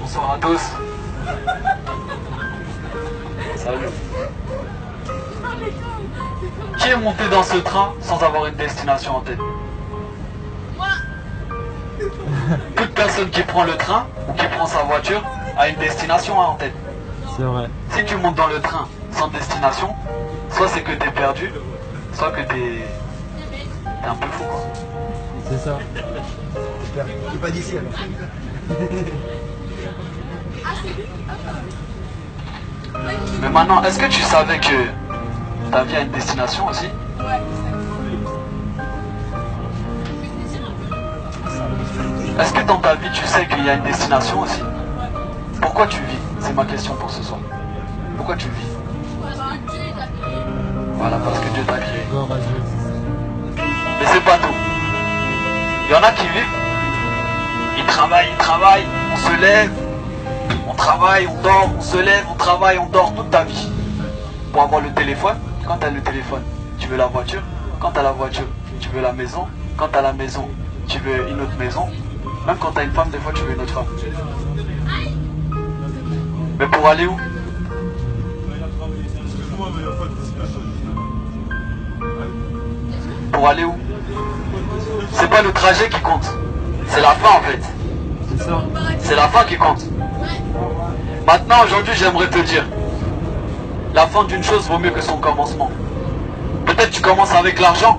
Bonsoir à tous. Salut. Qui est monté dans ce train sans avoir une destination en tête? Moi. Toute personne qui prend le train ou qui prend sa voiture a une destination en tête. C'est vrai. Si tu montes dans le train sans destination, soit c'est que t'es perdu, soit que t'es un peu fou, quoi. C'est ça. T'es pas d'ici alors. Mais maintenant, est-ce que tu savais que ta vie a une destination aussi? Ouais. Est-ce que dans ta vie, tu sais qu'il y a une destination aussi? Pourquoi tu vis? C'est ma question pour ce soir. Pourquoi tu vis? Voilà, parce que Dieu t'a créé. Gloire à Dieu. Mais c'est pas tout. Il y en a qui vivent, ils travaillent, on se lève, on travaille, on dort, on se lève, on travaille, on dort toute ta vie. Pour avoir le téléphone, quand tu as le téléphone, tu veux la voiture. Quand tu as la voiture, tu veux la maison. Quand tu as la maison, tu veux une autre maison. Même quand tu as une femme, des fois tu veux une autre femme. Mais pour aller où? Pour aller où? C'est pas le trajet qui compte. C'est la fin en fait. C'est ça. C'est la fin qui compte. Maintenant, aujourd'hui, j'aimerais te dire, la fin d'une chose vaut mieux que son commencement. Peut-être tu commences avec l'argent,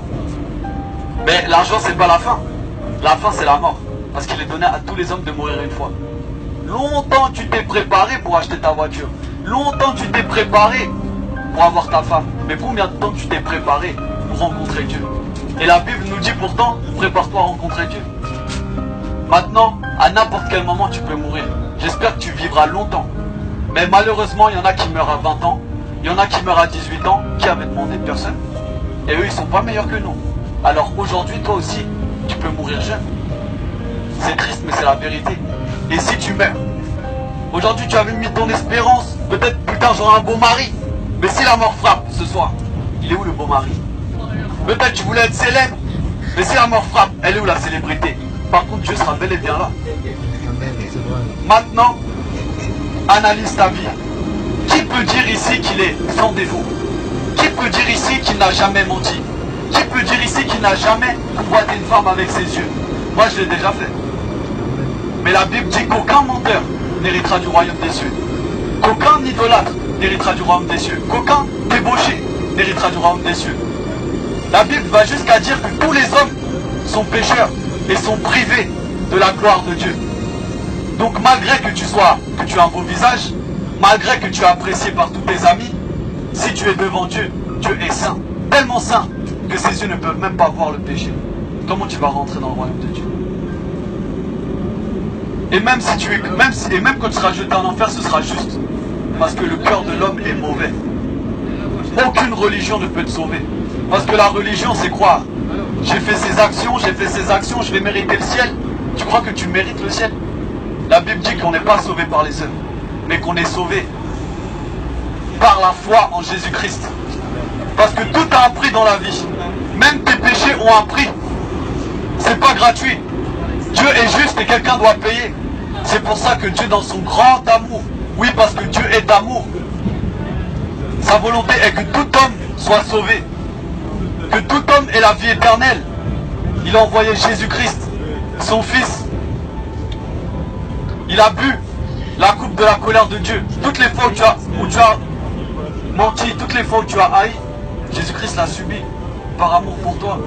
mais l'argent c'est pas la fin. La fin c'est la mort. Parce qu'il est donné à tous les hommes de mourir une fois. Longtemps tu t'es préparé pour acheter ta voiture. Longtemps tu t'es préparé pour avoir ta femme. Mais combien de temps tu t'es préparé pour rencontrer Dieu? Et la Bible nous dit pourtant, prépare-toi à rencontrer Dieu. Maintenant, à n'importe quel moment tu peux mourir. J'espère que tu vivras longtemps. Mais malheureusement, il y en a qui meurent à 20 ans. Il y en a qui meurent à 18 ans. Qui avait demandé? Personne. Et eux, ils sont pas meilleurs que nous. Alors aujourd'hui, toi aussi, tu peux mourir jeune. C'est triste, mais c'est la vérité. Et si tu meurs, aujourd'hui tu avais mis ton espérance, peut-être plus tard j'aurai un beau mari. Mais si la mort frappe ce soir, il est où le beau mari? Peut-être tu voulais être célèbre, mais si la mort frappe, elle est où la célébrité? Par contre, Dieu sera bel et bien là. Amen, c'est vrai. Maintenant, analyse ta vie. Qui peut dire ici qu'il est sans défaut? Qui peut dire ici qu'il n'a jamais menti? Qui peut dire ici qu'il n'a jamais convoité une femme avec ses yeux? Moi, je l'ai déjà fait. Mais la Bible dit qu'aucun menteur n'héritera du royaume des cieux. Qu'aucun idolâtre n'héritera du royaume des cieux. Qu'aucun débauché n'héritera du royaume des cieux. La Bible va jusqu'à dire que tous les hommes sont pécheurs et sont privés de la gloire de Dieu. Donc malgré que tu aies un beau visage, malgré que tu es apprécié par tous tes amis, si tu es devant Dieu, Dieu est saint. Tellement saint que ses yeux ne peuvent même pas voir le péché. Comment tu vas rentrer dans le royaume de Dieu? Et même si même quand tu seras jeté en enfer, ce sera juste. Parce que le cœur de l'homme est mauvais. Aucune religion ne peut te sauver. Parce que la religion, c'est croire. J'ai fait ces actions, je vais mériter le ciel. Tu crois que tu mérites le ciel? La Bible dit qu'on n'est pas sauvé par les œuvres, mais qu'on est sauvé par la foi en Jésus-Christ. Parce que tout a un prix dans la vie. Même tes péchés ont un prix. C'est pas gratuit. Dieu est juste et quelqu'un doit payer. C'est pour ça que Dieu, dans son grand amour, oui, parce que Dieu est amour, sa volonté est que tout homme soit sauvé, que tout homme ait la vie éternelle. Il a envoyé Jésus-Christ, son Fils. Il a bu la coupe de la colère de Dieu. Toutes les fois où tu as menti, toutes les fois où tu as haï, Jésus-Christ l'a subi par amour pour toi.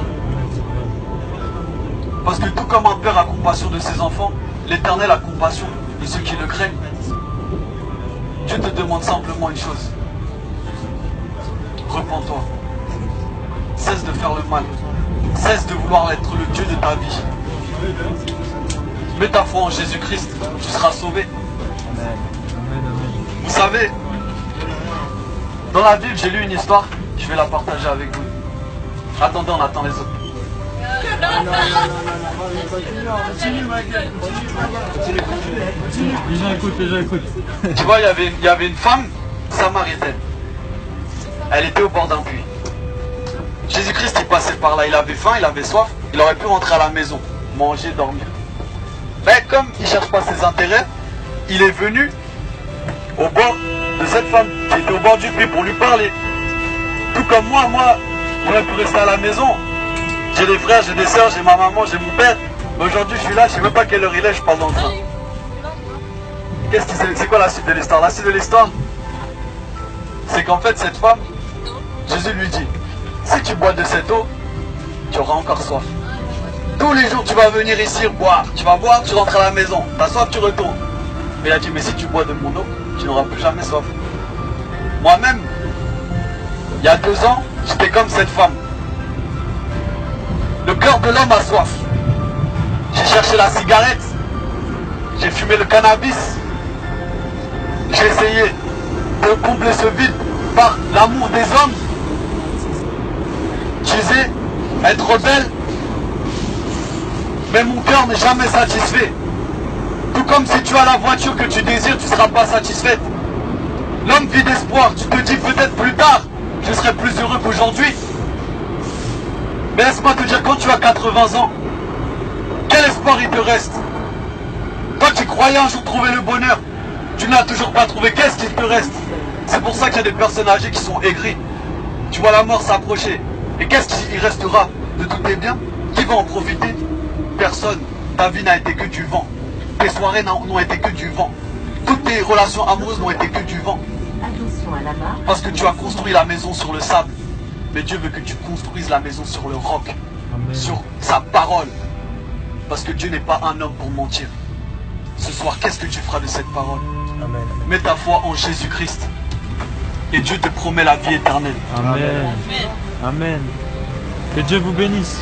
Parce que tout comme un père a compassion de ses enfants, l'Éternel a compassion de ceux qui le craignent. Dieu te demande simplement une chose. Repens-toi. Cesse de faire le mal. Cesse de vouloir être le Dieu de ta vie. Mets ta foi en Jésus-Christ, tu seras sauvé. Vous savez, dans la Bible, j'ai lu une histoire, je vais la partager avec vous. Attendez, on attend les autres. Les gens écoutent. Tu vois, il y avait une femme samaritaine. Elle était au bord d'un puits. Jésus-Christ, il passait par là, il avait faim, il avait soif, il aurait pu rentrer à la maison, manger, dormir. Mais comme il cherche pas ses intérêts, il est venu au bord de cette femme qui était au bord du puits pour lui parler. Tout comme moi, j'aurais pu rester à la maison. J'ai des frères, j'ai des soeurs, j'ai ma maman, j'ai mon père. Mais aujourd'hui, je suis là, je sais même pas quelle heure il est, je parle dans le train. Qu'est-ce que c'est quoi la suite de l'histoire? La suite de l'histoire, c'est qu'en fait, cette femme, Jésus lui dit, si tu bois de cette eau, tu auras encore soif. Tous les jours, tu vas venir ici boire. Tu vas boire, tu rentres à la maison. T'as soif, tu retournes. Mais il a dit, mais si tu bois de mon eau, tu n'auras plus jamais soif. Moi-même, il y a 2 ans, j'étais comme cette femme. Le cœur de l'homme a soif. J'ai cherché la cigarette. J'ai fumé le cannabis. J'ai essayé de combler ce vide par l'amour des hommes. Je disais, être rebelle. Mais mon cœur n'est jamais satisfait. Tout comme si tu as la voiture que tu désires, tu ne seras pas satisfaite. L'homme vit d'espoir. Tu te dis peut-être plus tard, je serai plus heureux qu'aujourd'hui. Mais laisse-moi te dire, quand tu as 80 ans, quel espoir il te reste? Toi qui croyais un jour trouver le bonheur, tu ne l'as toujours pas trouvé, qu'est-ce qu'il te reste? C'est pour ça qu'il y a des personnes âgées qui sont aigries. Tu vois la mort s'approcher. Et qu'est-ce qu'il restera de tous tes biens? Qui va en profiter? Personne. Ta vie n'a été que du vent. Tes soirées n'ont été que du vent. Toutes tes relations amoureuses n'ont été que du vent. Parce que tu as construit la maison sur le sable. Mais Dieu veut que tu construises la maison sur le roc. Amen. Sur sa parole. Parce que Dieu n'est pas un homme pour mentir. Ce soir, qu'est-ce que tu feras de cette parole? Amen. Mets ta foi en Jésus-Christ. Et Dieu te promet la vie éternelle. Amen. Amen. Que Dieu vous bénisse.